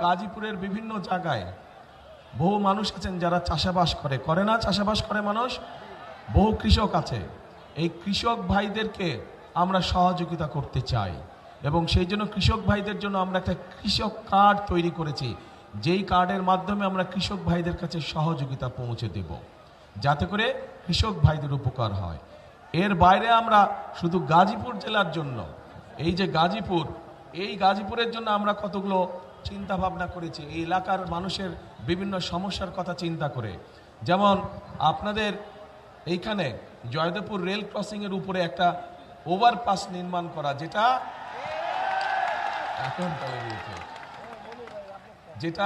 গাজীপুরের বিভিন্ন জায়গায় বহু মানুষ আছেন যারা চাষাবাস করে না, চাষাবাস করে মানুষ, বহু কৃষক আছে। এই কৃষক ভাইদেরকে আমরা সহযোগিতা করতে চাই এবং সেই জন্য কৃষক ভাইদের জন্য আমরা একটা কৃষক কার্ড তৈরি করেছি, যেই কার্ডের মাধ্যমে আমরা কৃষক ভাইদের কাছে সহযোগিতা পৌঁছে দেব, যাতে করে কৃষক ভাইদের উপকার হয়। এর বাইরে আমরা শুধু গাজীপুর জেলার জন্য, এই যে গাজীপুর, এই গাজীপুরের জন্য আমরা কতগুলো চিন্তা ভাবনা করেছি এই এলাকার মানুষের বিভিন্ন সমস্যার কথা চিন্তা করে। যেমন আপনাদের এইখানে জয়দেবপুর রেল ক্রসিং এর উপরে একটা ওভারপাস নির্মাণ করা, যেটা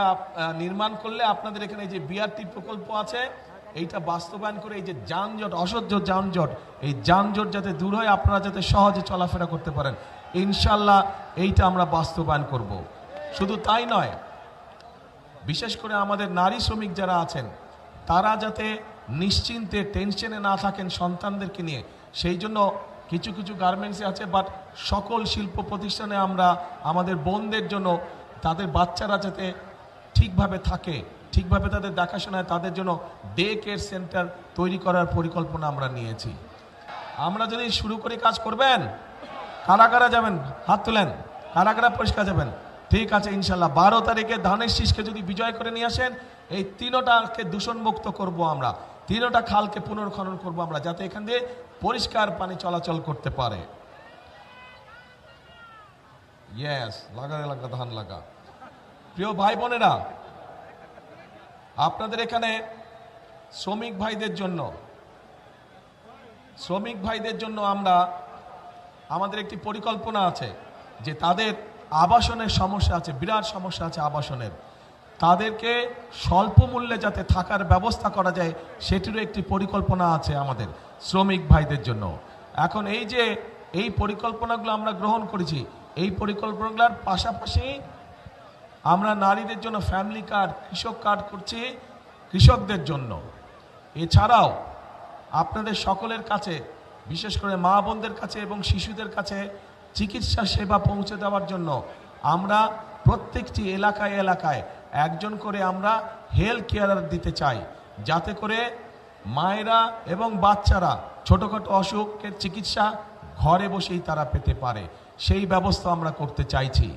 নির্মাণ করলে আপনাদের এখানে যে বিআরটি প্রকল্প আছে এইটা বাস্তবায়ন করে এই যে যানজট, অসহ্য যানজট, এই যানজট যাতে দূর হয়, আপনারা যাতে সহজে চলাফেরা করতে পারেন, ইনশাল্লাহ এইটা আমরা বাস্তবায়ন করব। শুধু তাই নয়, বিশেষ করে আমাদের নারী শ্রমিক যারা আছেন তারা যাতে নিশ্চিন্তে টেনশনে না থাকেন সন্তানদেরকে নিয়ে, সেই জন্য কিছু কিছু গার্মেন্টসে আছে, বাট সকল শিল্প প্রতিষ্ঠানে আমরা আমাদের বোনদের জন্য তাদের বাচ্চারা যাতে ঠিকভাবে থাকে, ঠিকভাবে তাদের দেখাশোনায়, তাদের জন্য ডে কেয়ার সেন্টার তৈরি করার পরিকল্পনা আমরা নিয়েছি। আমরা যদি শুরু করে কাজ করবেন, কারা কারা যাবেন হাত তুলেন, কারা কারা পরিষ্কার যাবেন? ঠিক আছে, ইনশাল্লাহ 12 তারিখে ধানের শীষকে যদি বিজয় করে নিয়ে আসেন, এই তিনোটাকে দূষণমুক্ত করব আমরা, তিনোটা খালকে পুনর্খনন করব আমরা, যাতে এখান দিয়ে পরিষ্কার পানি চলাচল করতে পারে। ইয়েস, লাগা লাগা ধান লাগা। প্রিয় ভাই বোনেরা, আপনাদের এখানে শ্রমিক ভাইদের জন্য আমরা আমাদের একটি পরিকল্পনা আছে যে তাদের আবাসনের সমস্যা আছে, বিরাট সমস্যা আছে আবাসনের, তাদেরকে স্বল্প মূল্যে যাতে থাকার ব্যবস্থা করা যায় সেটিরও একটি পরিকল্পনা আছে আমাদের শ্রমিক ভাইদের জন্য। এখন এই যে এই পরিকল্পনাগুলো আমরা গ্রহণ করেছি, এই পরিকল্পনাগুলোর পাশাপাশি আমরা নারীদের জন্য ফ্যামিলি কার্ড, কৃষক কার্ড করছি কৃষকদের জন্য। এছাড়াও আপনাদের সকলের কাছে, বিশেষ করে মা বোনদের কাছে এবং শিশুদের কাছে চিকিৎসা সেবা পৌঁছে দেওয়ার জন্য আমরা প্রত্যেকটি এলাকায় এলাকায় একজন করে আমরা হেলথ কেয়ারার দিতে চাই, যাতে করে মায়েরা এবং বাচ্চারা ছোটোখাটো অসুখের চিকিৎসা ঘরে বসেই তারা পেতে পারে, সেই ব্যবস্থা আমরা করতে চাইছি।